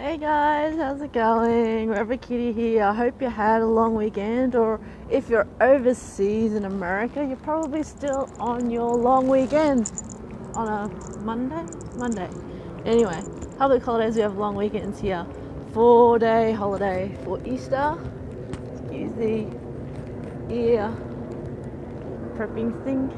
Hey guys, how's it going? Rubber Kitty here. I hope you had a long weekend, or if you're overseas in America, you're probably still on your long weekend on a Monday. Monday. Anyway, public holidays, we have long weekends here. 4-day holiday for Easter. Excuse the ear prepping thing.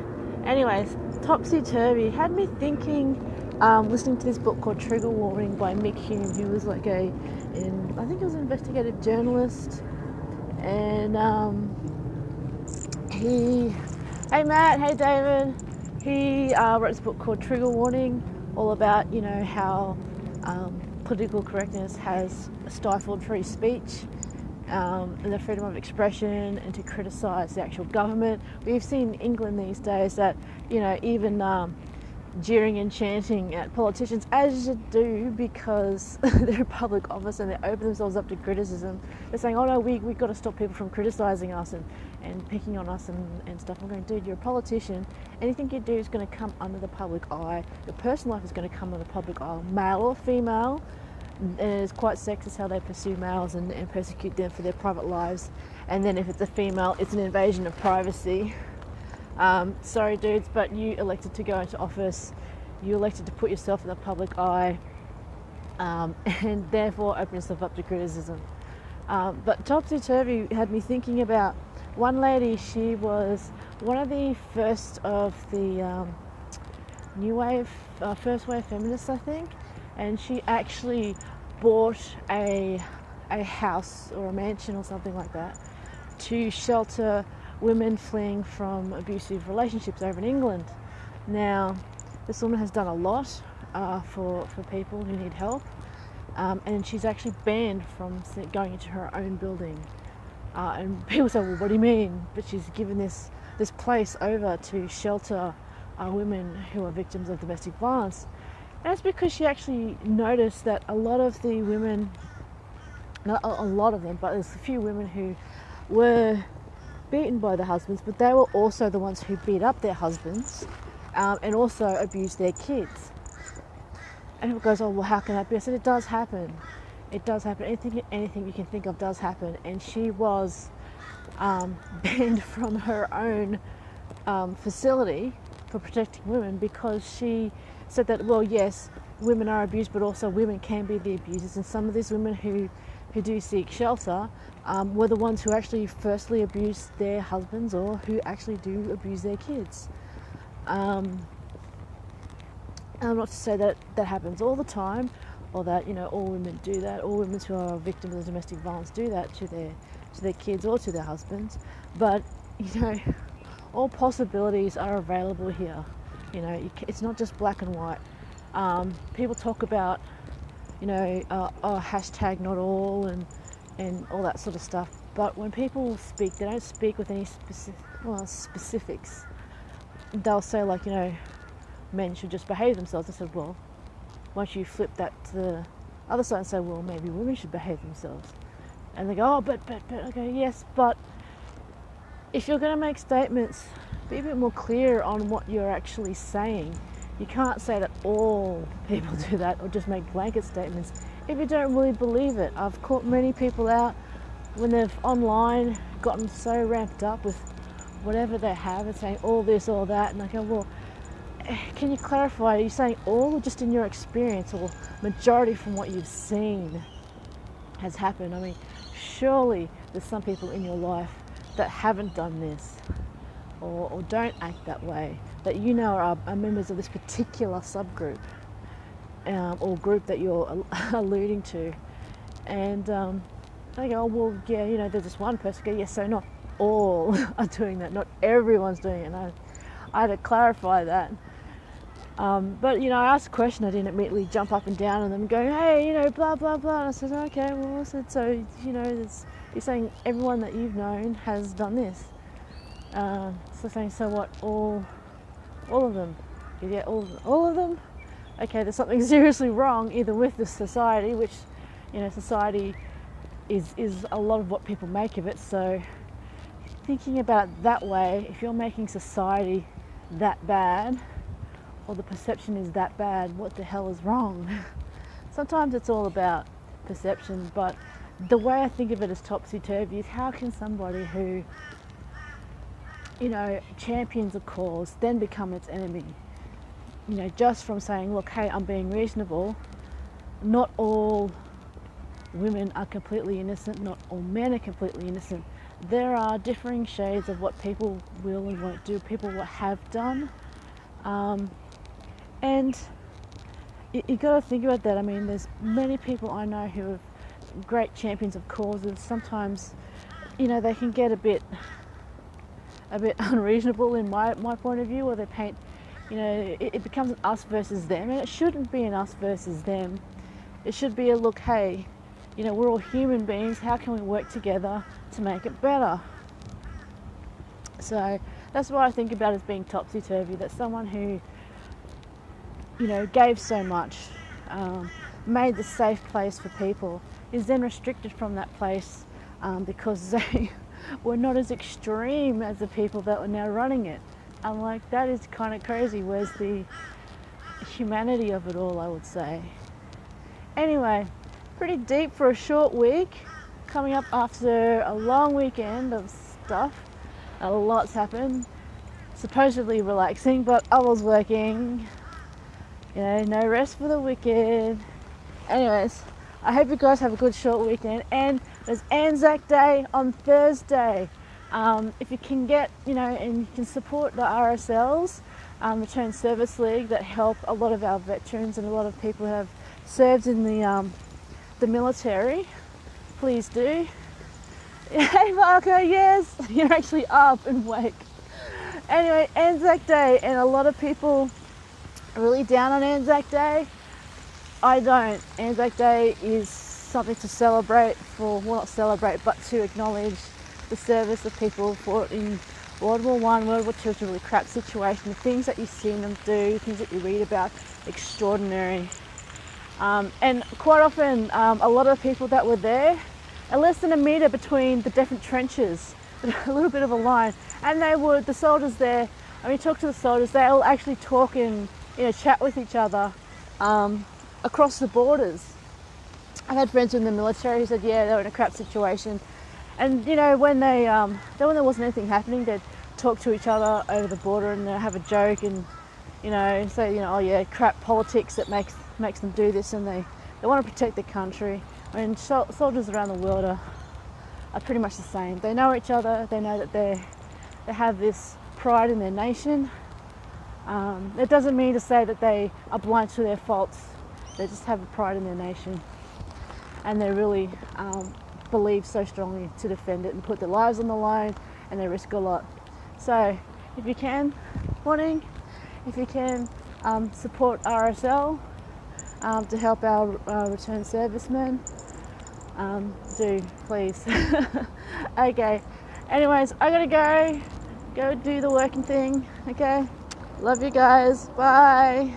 Anyways, Topsy Turvy had me thinking, listening to this book called Trigger Warning by Mick Hume, who was like I think he was an investigative journalist, and hey Matt, hey David, he wrote this book called Trigger Warning, all about how political correctness has stifled free speech. And the freedom of expression, and to criticise the actual government. We've seen in England these days that even jeering and chanting at politicians, as you do, because they're in public office and they open themselves up to criticism. They're saying, oh no, we've got to stop people from criticising us and picking on us and stuff. I'm going, dude, you're a politician. Anything you do is going to come under the public eye. Your personal life is going to come under the public eye, male or female. And it's quite sexist how they pursue males and persecute them for their private lives. And then if it's a female, it's an invasion of privacy. Sorry dudes, but you elected to go into office. You elected to put yourself in the public eye, and therefore open yourself up to criticism. But Topsy Turvy had me thinking about one lady. She was one of the first of the new wave, first wave feminists, I think. And she actually bought a house or a mansion or something like that to shelter women fleeing from abusive relationships over in England. Now, this woman has done a lot for people who need help, and she's actually banned from going into her own building. And people say, well, what do you mean? But she's given this place over to shelter women who are victims of domestic violence. And that's because she actually noticed that a lot of the women, not a lot of them, but there's a few women who were beaten by their husbands, but they were also the ones who beat up their husbands and also abused their kids. And people goes, oh, well, how can that be? I said, it does happen. It does happen. Anything you can think of does happen. And she was banned from her own facility for protecting women because she said that, well, yes, women are abused, but also women can be the abusers. And some of these women who do seek shelter were the ones who actually firstly abused their husbands, or who actually do abuse their kids. And I'm not to say that that happens all the time, or that all women do that. All women who are victims of domestic violence do that to their kids or to their husbands. But all possibilities are available here. It's not just black and white. People talk about, hashtag not all and all that sort of stuff. But when people speak, they don't speak with any specifics. They'll say men should just behave themselves. I said, well, once you flip that to the other side and say, well, maybe women should behave themselves. And they go, oh, but, okay, yes, but if you're going to make statements, be a bit more clear on what you're actually saying. You can't say that all people do that, or just make blanket statements if you don't really believe it. I've caught many people out when they've online gotten so ramped up with whatever they have and saying all this, all that, and I go, well, can you clarify, are you saying all, or just in your experience, or majority from what you've seen has happened? I mean, surely there's some people in your life that haven't done this, or don't act that way, that are members of this particular subgroup or group that you're alluding to. And they go, oh, well, yeah, there's this one person. Go, yes, so not all are doing that. Not everyone's doing it. And I had to clarify that. But I asked a question. I didn't immediately jump up and down on them, going, hey, blah blah blah. And I said, okay, well, I said, so you're saying everyone that you've known has done this. So saying, so what? All of them? Yeah, all of them. Okay, there's something seriously wrong either with this society, which society is a lot of what people make of it. So thinking about it that way, if you're making society that bad, or the perception is that bad, what the hell is wrong? Sometimes it's all about perception, but the way I think of it as topsy-turvy is how can somebody who, you know, champions a cause then become its enemy? You know, just from saying, look, hey, I'm being reasonable. Not all women are completely innocent, not all men are completely innocent. There are differing shades of what people will and won't do, people what have done. And you got to think about that. I mean, there's many people I know who are great champions of causes. Sometimes, you know, they can get a bit unreasonable in my point of view, or they paint, you know, it becomes an us versus them, and it shouldn't be an us versus them. It should be a look, hey, you know, we're all human beings, how can we work together to make it better? So that's what I think about as being topsy-turvy, that someone who, you know, gave so much, made the safe place for people, is then restricted from that place because they were not as extreme as the people that are now running it. I'm like, that is kind of crazy. Where's the humanity of it all, I would say. Anyway, pretty deep for a short week, coming up after a long weekend of stuff. A lot's happened, supposedly relaxing, but I was working. You know, no rest for the wicked. Anyways, I hope you guys have a good short weekend, and there's Anzac Day on Thursday. If you can get, you know, and you can support the RSLs, Return Service League, that help a lot of our veterans and a lot of people who have served in the military, please do. Hey Marco, yes, you're actually up and awake. Anyway, Anzac Day, and a lot of people are really down on Anzac Day. I don't. Anzac Day is something to celebrate for, well, not celebrate, but to acknowledge the service of people who fought in World War I, World War II. It's a really crap situation. The things that you see them do, things that you read about, extraordinary. And quite often, a lot of people that were there are less than a metre between the different trenches, a little bit of a line. And the soldiers there, I mean, talk to the soldiers, they all actually talk and, you know, chat with each other across the borders. I've had friends in the military who said, yeah, they were in a crap situation. And, you know, when when there wasn't anything happening, they'd talk to each other over the border and have a joke and, you know, say, you know, oh yeah, crap politics that makes them do this, and they want to protect the country. I mean, soldiers around the world are pretty much the same. They know each other, they know that they have this pride in their nation. It doesn't mean to say that they are blind to their faults. They just have a pride in their nation, and they really believe so strongly to defend it and put their lives on the line, and they risk a lot. So if you can, if you can support RSL to help our returned servicemen, do, please. Okay, anyways, I gotta go do the working thing. Okay, love you guys, bye.